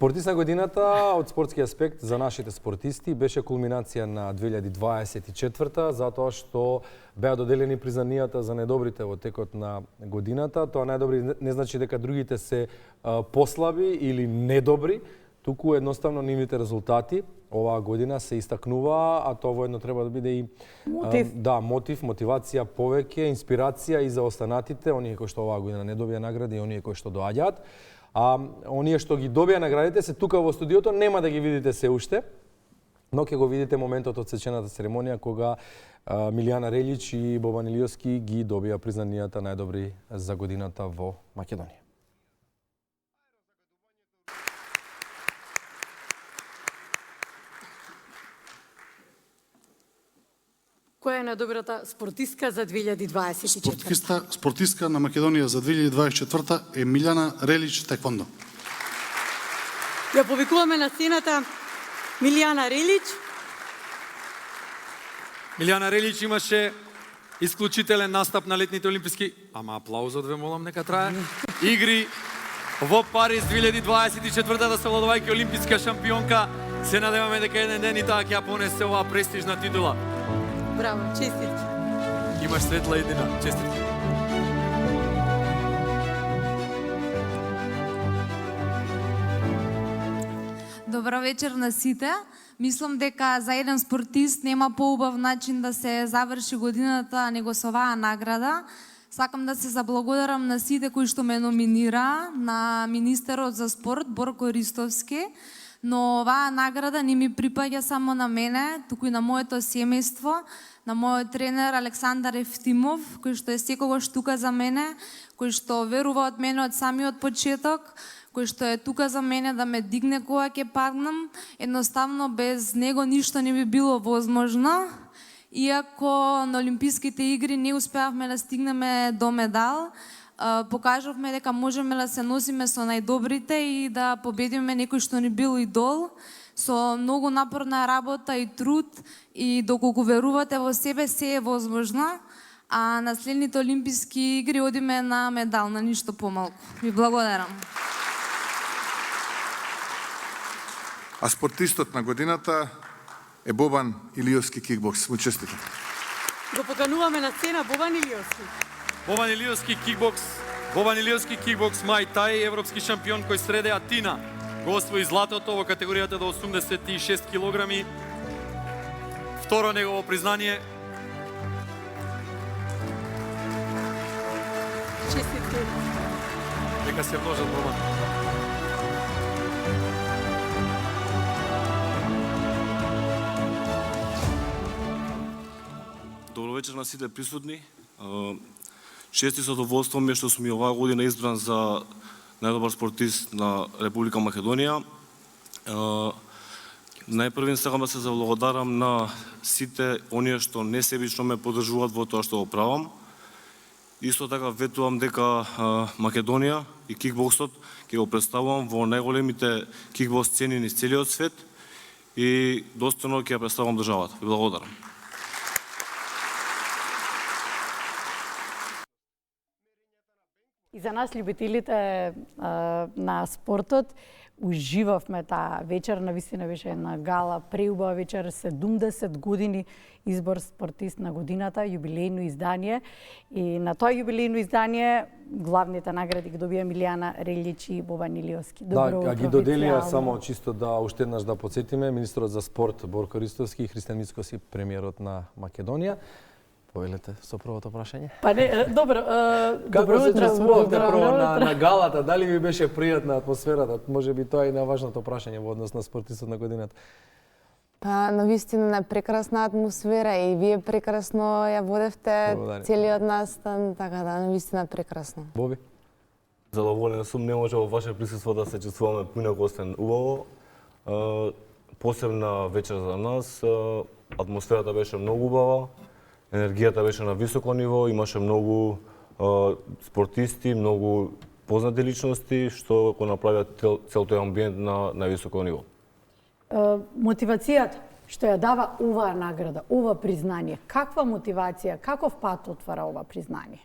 Спортист на годината од спортски аспект за нашите спортисти беше кулминација на 2024 затоа што беа доделени признанијата за најдобрите во текот на годината. Тоа најдобри не значи дека другите се послаби или недобри, туку едноставно нивните резултати оваа година се истакнува, а тоа воедно треба да биде и мотивација повеќе, инспирација и за останатите, оние кои што оваа година не добија награди и оние кои што доаѓаат. А оние што ги добија наградите се тука во студиото, нема да ги видите се уште, но ќе го видите моментот од свечената церемонија кога Милијана Релич и Бобан Илиовски ги добија признанијата најдобри за годината во Македонија. Која е најдобрата спортистка за 2024? Спортистка на Македонија за 2024 е Милијана Релич теквондо. Ја повикуваме на сцената Милијана Релич. Милијана Релич имаше исклучителен настап на летните олимписки, ама аплаузот ве молам нека трае, игри во Париз 2024 да се владувајќи олимписка шампионка. Се надеваме дека еден ден и таа ќе ја понесе оваа престижна титула. Браво, честитки. Имаш светла иднина, честитки. Добро вечер на сите. Мислам дека за еден спортист нема поубав начин да се заврши годината него со оваа награда. Сакам да се заблагодарам на сите кои што ме номинира, на министерот за спорт Борко Ристовски, но оваа награда не ми припаѓа само на мене, туку и на моето семејство, на мојот тренер Александар Ефтимов, кој што е секогаш тука за мене, кој што верува од мене од самиот почеток, кој што е тука за мене да ме дигне кога ќе паднам. Едноставно без него ништо не би било возможно. Иако на Олимписките игри не успеавме да стигнеме до медал, покажавме дека можеме да се носиме со најдобрите и да победиме некој што ни бил идол. Со многу напорна работа и труд и доколку верувате во себе, се е возможно. А на следните Олимписки игри одиме на медал, на ништо помалку. Ви благодарам. А спортистот на годината е Бобан Илиовски кикбокс. Му честитам. Го покануваме на сцена Бобан Илиовски. Бобан Илиовски кикбокс. Бобан Илиовски кикбокс Мај Тај, европски шампион кој среде Атина. Го освои златото во категоријата до 86 килограми. Второ негово признание. Честитки. Нека се множат, Бобан. Добро вечер на сите присутни. Чест и задоволство ми е што сум и оваа година избран за најдобар спортист на Република Македонија. Најпрвен сакам да се заблагодарам на сите оние што несебично ме поддржуваат во тоа што го правам. Исто така ветувам дека Македонија и кикбоксот ќе го представувам во најголемите кикбокс сцени низ целиот свет и достојно ќе ја представувам државата. Ви благодарам. И за нас, љубителите на спортот, уживавме таа вечер, навистина беше една гала, преубава вечер, 70 години избор спортист на годината, јубилејно издание. И на тоа јубилејно издание главните награди ги добија Милијана Релич и Бобан Илиовски. Да, ги доделија само чисто да уште еднаш да потсетиме министерот за спорт Борко Ристовски и Христијан Мицкоски, премиерот на Македонија. Повелете со првото прашање. Па не, добро. Како се чувствувавте прво на галата? Дали ви беше пријатна атмосферата? Може би тоа е најважното прашање во однос на спортистот на годината. Па, навистина е прекрасна атмосфера и вие прекрасно ја водевте целиот настан, така да, навистина прекрасно. Боби? Задоволен сум, не може во ваше присуство да се чувствуваме поинаку освен убаво. Посебна вечер за нас, атмосферата беше многу убава. Енергијата беше на високо ниво, имаше многу спортисти, многу познати личности, што го направиат цел тој амбиент на високо ниво. Мотивацијата што ја дава оваа награда, ова признание, каква мотивација, каков пат отвара ова признание?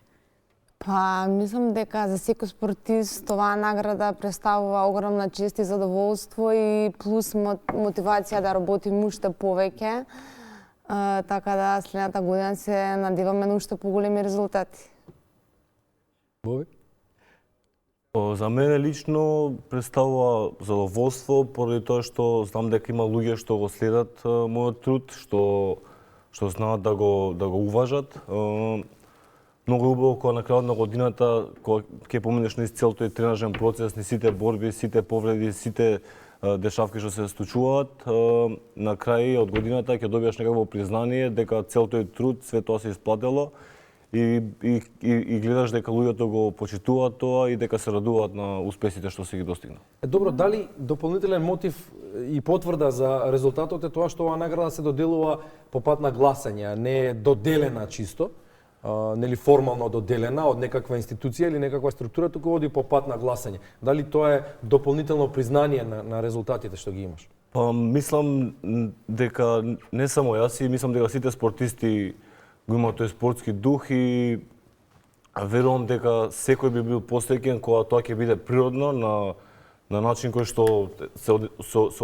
Па, мислам дека за секој спортист оваа награда представува огромна чест и задоволство и плюс мотивација да работим уште повеќе. Така да следната година се надеваме на уште поголеми резултати. Боби? За мене лично представува задоволство поради тоа што знам дека има луѓе што го следат мојот труд, што знаат да го уважат. Многу е убаво кога на крајот на годината, кога ќе поминеш низ цел тој тренажен процес, низ сите борби, сите повреди, сите дешавки што се случуваат, на крај од годината ќе добиеш некакво признание дека цел тој труд, све тоа се исплатило и гледаш дека луѓето го почитуваат тоа и дека се радуваат на успесите што се ги достигнат. Добро, дали дополнителен мотив и потврда за резултатот е тоа што оваа награда се доделува по пат на гласање, не е доделена чисто, нели формално доделена од некаква институција или некаква структура, туку оди по пат на гласање. Дали тоа е дополнително признание на резултатите што ги имаш? Па мислам дека не само јас, и мислам дека сите спортисти го имаат тој спортски дух и верувам дека секој би бил посреќен кога тоа ќе биде природно на начин кој што се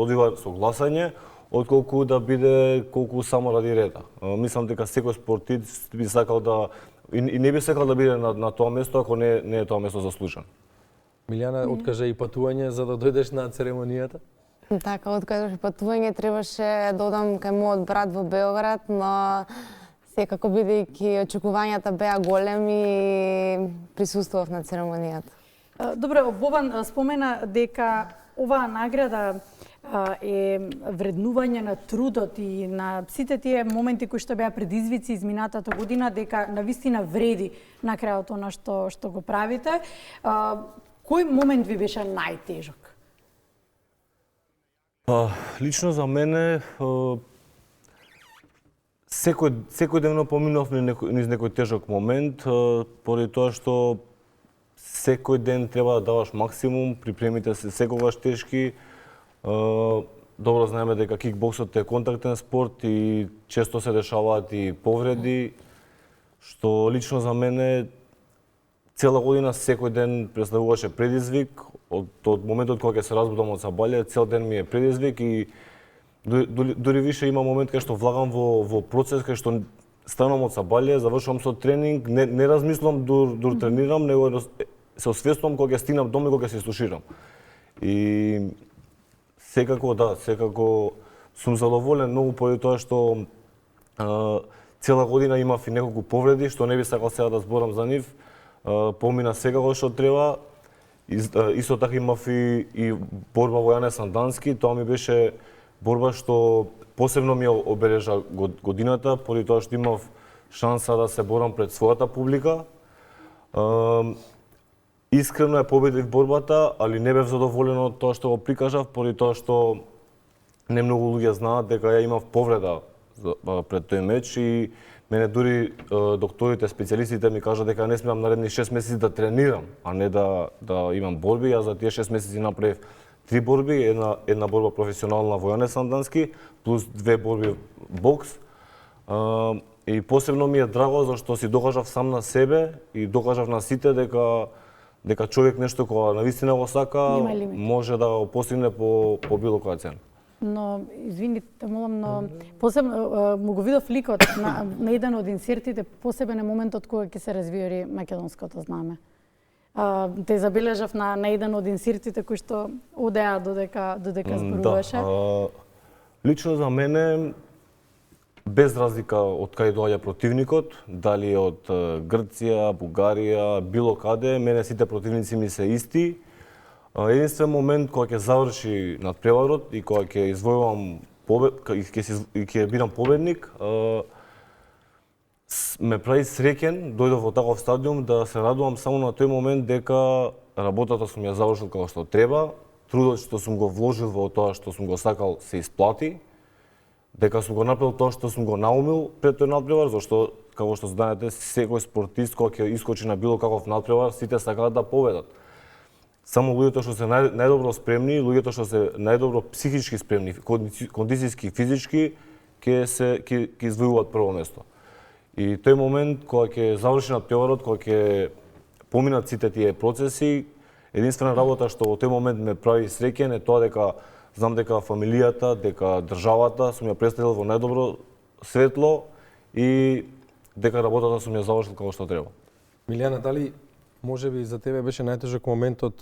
одвива со гласање, отколку да биде колку само ради реда. Мислам дека секој спортист би сакал да и не би сакал да биде на тоа место ако не е тоа место заслужено. Милјана откажа и патување за да дојдеш на церемонијата? Така, откажав и патување, требаше да одам кај мојот брат во Београд, но секако бидејќи очекувањата беа големи, присуствував на церемонијата. Добро, Бобан спомена дека оваа награда е вреднување на трудот и на сите тие моменти кои што беа предизвици изминатата година, дека навистина вреди на крајот она што го правите. Кој момент ви беше најтежок? Лично за мене секојдневно поминав низ некој тежок момент, поради тоа што секој ден треба да даваш максимум, припремите се секогаш тешки. Добро знаеме дека кикбоксот е контактен спорт и често се дешаваат и повреди, што лично за мене цела година секој ден представуваше предизвик. Од моментот кога ќе се разбудам од сабале, цел ден ми е предизвик и дури више има момент кај што влагам во процес кај што станам од сабале, завршувам со тренинг, не размислувам дур тренирам, него се освестувам кога ќе стигнам дома и кога ќе се слуширам. И секако сум задоволен многу поради тоа што цела година имав и неколку повреди, што не би сакал сега да зборам за нив. Помина секако што треба. Исто така имав и борба во Јане Сандански, тоа ми беше борба што посебно ми обележа годината, поради тоа што имав шанса да се борам пред својата публика. Искрено ја победив борбата, али не бев задоволен од тоа што го прикажав, поради тоа што не многу луѓе знаат дека ја имав повреда пред тој меч и мене дури докторите, специјалистите ми кажа дека не смеам наредни 6 месеци да тренирам, а не да имам борби. Јас за тие 6 месеци направив 3 борби, една борба професионална во Јане Сандански, плюс 2 борби бокс. И посебно ми е драго зашто си докажав сам на себе и докажав на сите дека човек нешто кога навистина го сака, може да го постигне по било која цена. Но, извините, молам, но посебно му го видов ликот на еден од инсертите, посебен е моментот кога ќе се развиори македонското знаме. Те забележав на еден од инсертите кои што одеа додека зборуваше. Лично за мене, без разлика од кај доаѓа противникот, дали од Грција, Бугарија, било каде, мене сите противници ми се исти. Единствен момент кога ќе заврши надпреварот и кога ќе извојувам и ќе бидам победник, ме прави среќен, дојдов во таков стадиум да се радувам само на тој момент дека работата сум ја завршил како што треба, трудот што сум го вложил во тоа што сум го сакал се исплати, дека сум го направил тоа што сум го наумил пред тој надпревар, зашто, како што знаете, секој спортист кога ќе искочи на било каков надпревар, сите сакаат да победат. Само луѓето што се најдобро спремни, луѓето што се најдобро психички спремни, кондицијски, физички, ќе извојуваат прво место. И тој момент кога ќе заврши надпреварот, кога ќе поминат сите тие процеси, единствена работа што во тој момент ме прави среќен е тоа дека знам дека фамилијата, дека државата сум ја представил во најдобро светло и дека работата сум ја завршил како што треба. Милијана, дали може би за тебе беше најтежок моментот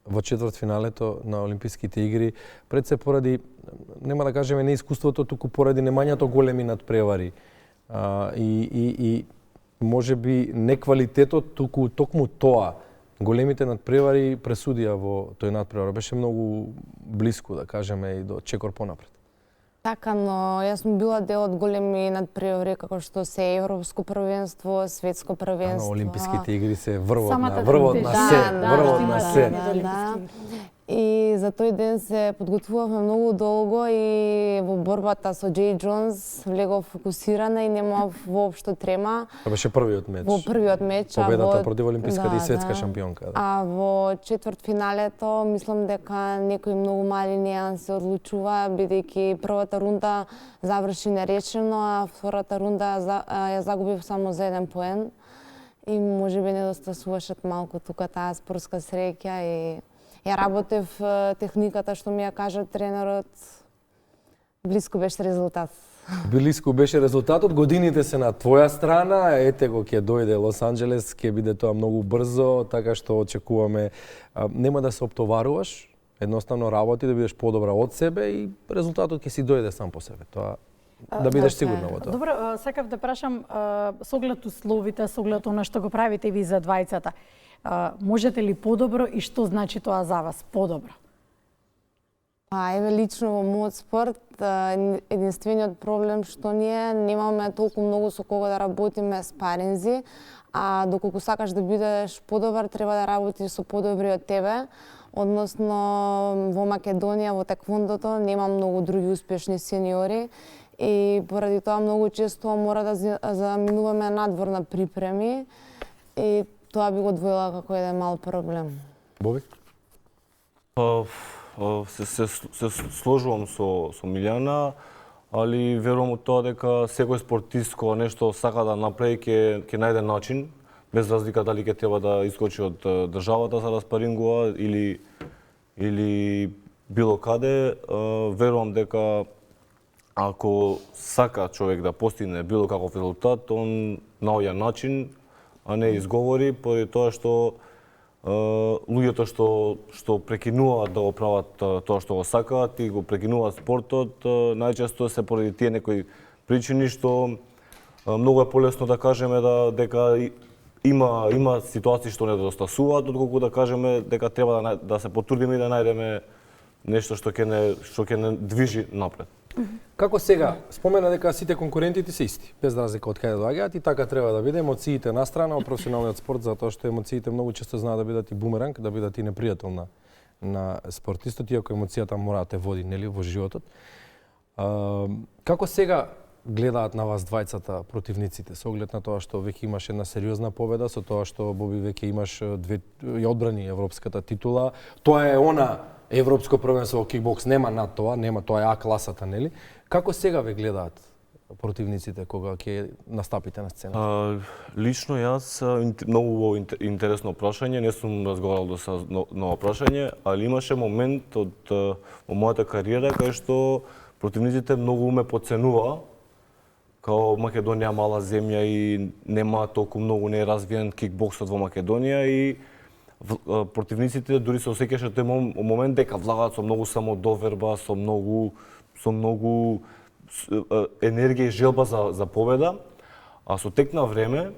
во четвртфиналето на Олимписките игри, пред се поради, нема да кажеме неискуството, туку поради немањето големи надпревари. И може би не квалитетот, туку токму тоа, големите надпревари пресудија во тој надпревар. Беше многу блиску, да кажеме, и до чекор понапред. Така, но јас сум била дел од големи надпревари, како што се Европско првенство, Светско првенство. Олимписките игри се врвот Самата на се. И за тој ден се подготвувавме многу долго и во борбата со Джей Джонс влегов фокусирана и немав воопшто трема. Това беше првиот меч. Во првиот меч. Победата против олимписката и светска шампионка. Да. А во четвртфиналето мислам дека некои многу мали нијанси одлучува, бидејќи првата рунда заврши нерешено, а втората рунда ја загубив само за 1 поен. И можеби недостасуваше малку тука таа спортска среќа и ја работев техниката што ми ја кажа тренерот. Блиску беше резултат. Блиску беше резултатот, годините се на твоја страна, ете го ќе дојде Лос Анџелес, ќе биде тоа многу брзо, така што очекуваме нема да се оптоваруваш, едноставно работи да бидеш подобра од себе и резултатот ќе си дојде сам по себе. Тоа да бидеш сигурна во тоа. Добро, сакав да прашам со оглед условите, со оглед она што го правите ви за двајцата. Можете ли подобро и што значи тоа за вас подобро? Еве лично во мојот спорт единствениот проблем што ние немаме толку многу со кого да работиме спаринзи, а доколку сакаш да бидеш подобар треба да работиш со подобри од тебе. Односно во Македонија во теквондото нема многу други успешни сениори и поради тоа многу често мора да заминуваме надворна припреми и тоа би го одвоила како еден мал проблем. Боби? Се сложувам со Милјана, али верувам од тоа дека секој спортист кога нешто сака да направи ќе најде начин, без разлика дали ќе треба да искочи од државата за да спарингува или било каде. Верувам дека ако сака човек да постигне било каков резултат, он наоѓа начин, а не изговори, поради тоа што луѓето што прекинуваат да го прават тоа што го сакаат и го прекинуваат спортот, најчесто се поради тие некои причини што многу е полесно да кажеме дека има ситуации што недостасуваат, отколку да кажеме дека треба да се потрудиме и да најдеме нешто што ќе не движи напред. Како сега, спомена дека сите конкурентите се исти, без разлика од каде доаѓаат и така треба да биде, емоциите на страна од професионалниот спорт, затоа што емоциите многу често знаат да бидат и бумеранг, да бидат и непријател на спортистот, иако емоцијата мора да те води, нели, во животот. Како сега гледаат на вас двајцата противниците, со оглед на тоа што веќе имаш една сериозна победа, со тоа што Боби веќе имаш ја одбрани европската титула, тоа е она Европско првенство во кикбокс, нема над тоа, тоа е А класата, нели? Како сега ве гледаат противниците кога ќе настапите на сцена? Лично јас многу интересно прашање, не сум разговарал до сега на прашање, али имаше момент во мојата кариера кај што противниците многу ме подценува. Као Македонија мала земја и нема толку многу не е развиен кикбоксот во Македонија и противниците дури се осеќаше тој момент дека влагаат со многу самодоверба, со многу енергија и желба за победа, а со тек на време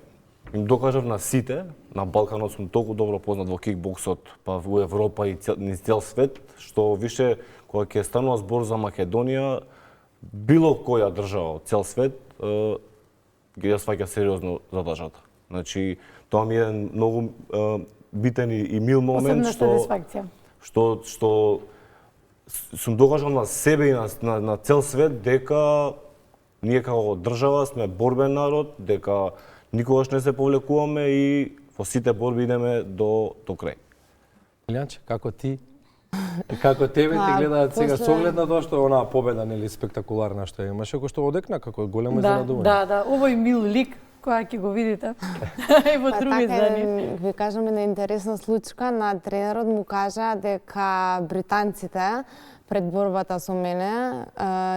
им докажав на сите, на Балканот сум толку добро познат во кикбоксот, па во Европа и низ цел свет, што више кога ќе станува збор за Македонија, било која држава од цел свет ја сваќа сериозно задачата. Значи, тоа ми е многу битен и мил момент што сум докажал на себе и на цел свет дека ние како држава сме борбен народ, дека никогаш не се повлекуваме и во сите борби идеме до крај. Милјанче, како тебе ти гледаат сега со оглед на тоа што онаа победа нели спектакуларна што имаше, кој што одекна како големо изненадување. Да, овој мил лик кога ќе го видите и во други издания. Ви кажам една интересна случка. На тренерот му кажа дека британците пред борбата со мене,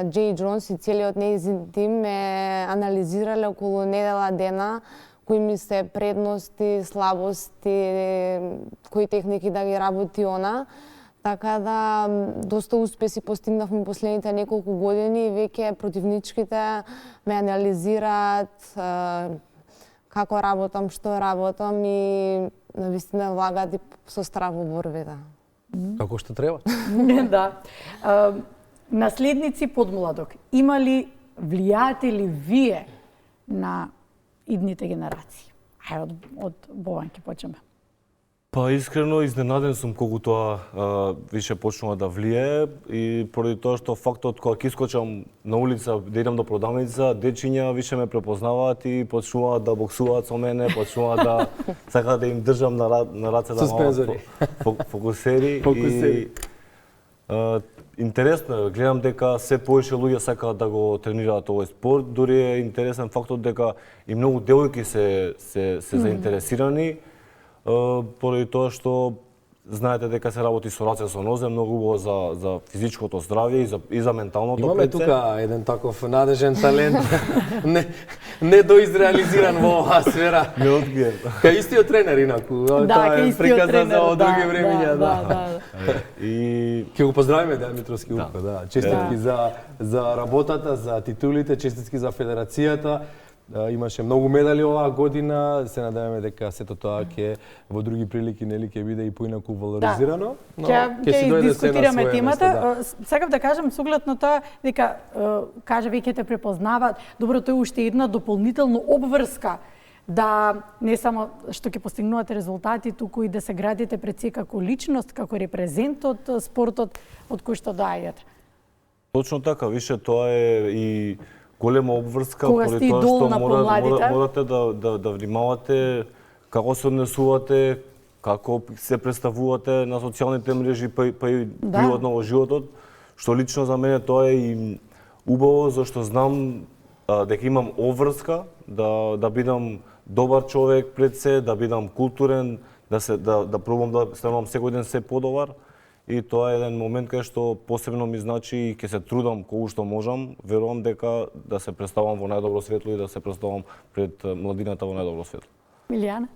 Джей Джонс и целиот нејзин тим ме анализирале околу недела дена кои ми се предности, слабости, кои техники да ги работи она. Така да, доста успеси постигнавме последните неколку години и веќе противничките ме анализираат како работам, што работам и навистина влагат и со страв во борбите. Како што треба. Да. Наследници подмладок, има ли влијаате ли вие на идните генерации? Ајде од Бован ќе почнеме. Па искрено изненаден сум колку тоа више почнува да влие и поради тоа што фактот кога ќе искочам на улица да идам до продавница, дечиња више ме препознаваат и почнуваат да боксуваат со мене, почнуваат да сакаат да им држам на раце да фокусери и интересно е, гледам дека се повеќе луѓе сакаат да го тренираат овој спорт, дури е интересен фактот дека и многу девојки се заинтересирани. Поради тоа што знаете дека се работи со раце со нозе, многу убаво за физичкото здравје и за менталното. Имаме тука еден таков надежен талент, не доизреализиран во оваа сфера. Не откриен. Кај истиот тренер инаку. Да, кај истиот тренер. Од други времиња, да. И ќе го поздравиме Дејан Митровски Упка, да. Честитки за работата, за титулите, честитки за федерацијата. Имаше многу медали оваа година, се надеваме дека сето тоа ќе во други прилики нели ќе биде и поинаку валоризирано. Ќе дискутираме темата. Сакав да кажам соглед на тоа дека кажа веќе те препознаваат. Добро, тоа е уште една дополнителна обврска да не само што ќе постигнувате резултати, туку и да се градите пред се како личност, како репрезент од спортот од кој што доаѓате. Точно така, више тоа е и голема обврска, кога сте тоа идол што на помладите, морате да внимавате како се однесувате, како се представувате на социјалните мрежи, па и приватно во животот, што лично за мене тоа е и убаво, зашто знам дека имам обврска, да бидам добар човек пред се, да бидам културен, да пробам да станувам секој ден се подобар. И тоа е еден момент кај што посебно ми значи и ќе се трудам колку што можам, верувам дека да се представам во најдобро светло и да се представам пред младината во најдобро светло. Милијана?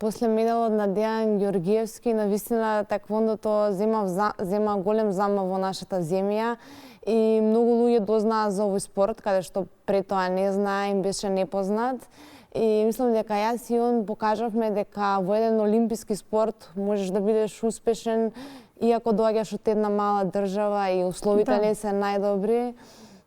После медалот на Дејан Ѓоргиевски, навистина таеквондото зема голем замав во нашата земја и многу луѓе дознаа за овој спорт, каде што пред тоа не знаа, им беше непознат. И мислам дека јас и он покажавме дека во еден олимписки спорт можеш да бидеш успешен иако доаѓаш од една мала држава и условите не се најдобри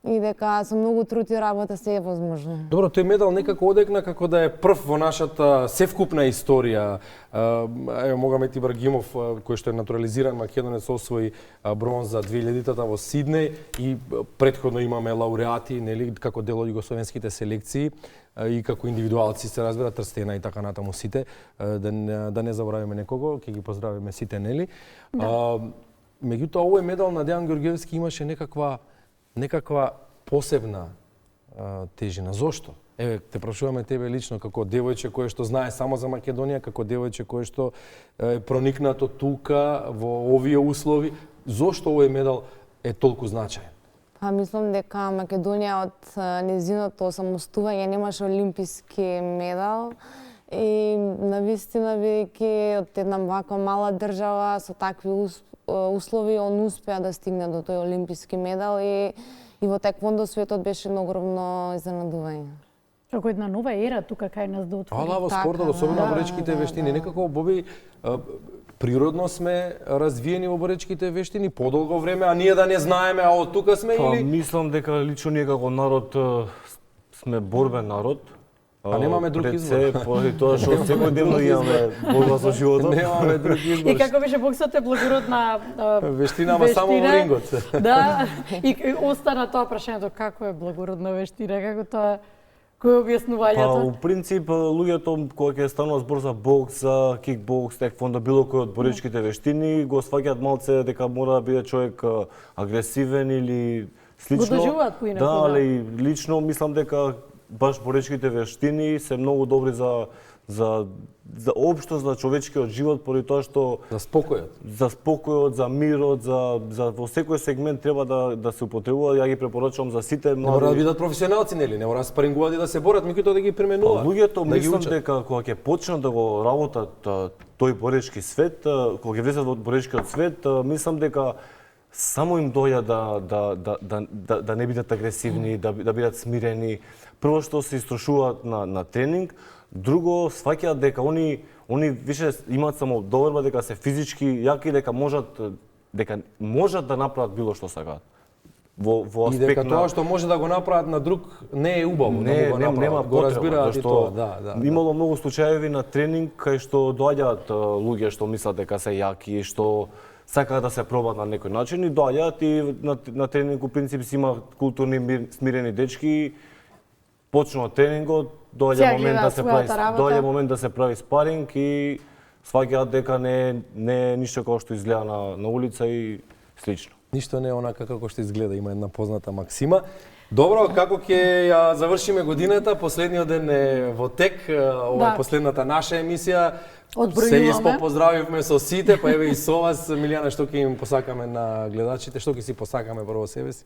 и дека со многу труд и работа се е возможно. Добро, тој медал некако одекна како да е прв во нашата севкупна историја. Ево Могамет Ибрагимов, кој што е натурализиран македонец, освои бронза 2000-тата во Сиднеј и претходно имаме лауреати, нели, како дел од југословенските селекции и како индивидуалци, се разбира, Трстена и така натаму сите, да не заборавиме некого, ќе ги поздравиме сите, нели? Меѓутоа, овој медал на Дејан Ѓоргиевски имаше некаква посебна тежина. Зошто? Еве, те прашуваме тебе лично како девојче кое што знае само за Македонија, како девојче кое што е проникнато тука во овие услови. Зошто овој медал е толку значаен? Па мислам дека Македонија од незиното самостојување немаше олимписки медал и навистина бидејќи од една ваква мала држава со такви услови он успеа да стигне до тој олимписки медал и во таеквондо светот беше огромно изненадување. Како една нова ера тука кај нас да отвори. Во спортот, особено во боречките вештини, некако Боби природно сме развиени во боречките вештини подолго време, а ние да не знаеме, а од тука сме или? Мислам дека лично ние како народ сме борбен народ. А немаме друг избор. Поради тоа што секој ден имаме борба со животот. Немаме друг избор. И како беше боксот е благородна вештина, ама само во рингот. Да, и остана тоа прашањето како е благородна вештина, како тоа кој е објаснувањето? Па, у принцип, луѓето кога ќе станува збор за бокс, за кикбокс, таеквондо, било кој од боречките вештини, го сваќаат малце дека мора да биде човек агресивен или слично. Го доживуваат поинаку. Да, али лично мислам дека баш боречките вештини се многу добри за општо за човечкиот живот, поради тоа што За спокојот. за спокојот, за мирот, за во секој сегмент треба да се употребува. Ја ги препорачувам за сите Не мора да млади. бидат професионалци, нели? Не мора да спарингуваат и да се борат, меѓутоа да ги применуваат. Луѓето да ги мислам учат. дека кога ќе почнат да го работат тој боречки свет, кога ќе влезат во боречкиот свет, мислам дека само им доја да не бидат агресивни, да бидат смирени. Прво што се истрошуваат на тренинг, друго сваќаат дека они више имаат само доверба дека се физички јаки, дека можат да направат било што сакаат. Во И дека аспект тоа што може да го направат на друг не е убаво, да му го нема направат. Го потреба, разбираат и зашто тоа, да. Имало многу случаеви на тренинг кај што доаѓаат луѓе што мислат дека се јаки, што сакаат да се пробат на некој начин и доаѓаат и на тренинг у принцип си има културни смирени дечки, почнува тренингот, Сега гледаат момент да се прави спаринг и сваќаат дека не е ништо како што изгледа на улица и слично. Ништо не е онака како што изгледа, има една позната максима. Добро, како ќе ја завршиме годината, последниот ден е во тек, ова е последната наша емисија. Се поздравивме со сите, па еве и со вас, Милијана, што ќе им посакаме на гледачите, што ќе си посакаме прво себе си?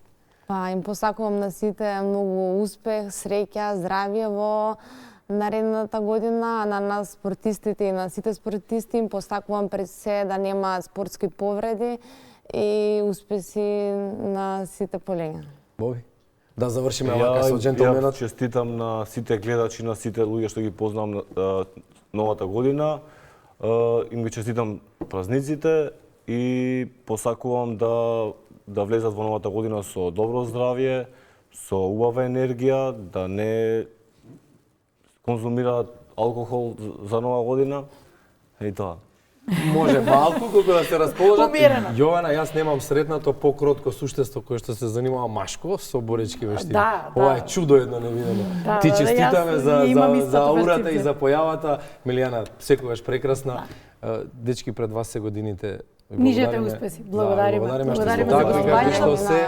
Па им посакувам на сите многу успех, среќа, здравје во наредната година, на нас спортистите и на сите спортисти им посакувам пред се да нема спортски повреди и успеси на сите полења. Боби? Да завршиме овака со джентлменот. Ја честитам на сите гледачи, на сите луѓе што ги познавам новата година. Им ги честитам празниците и посакувам да влезат во новата година со добро здравје, со убава енергија, да не конзумираат алкохол за нова година. И тоа. Може малку, колку да се расположат. Умерено. Јована, јас немам сретнато покротко суштество кое што се занимава машко со боречки вештини. Да, Ова е чудо едно невидено. Да, Ти да, честитаме јас за аурата перцепција. и за појавата. Милијана, секогаш прекрасна. Дечки, пред вас се годините. Нижете успеси. Благодариме. Благодариме што Благодариме сте за такви гостувањето. какви што се.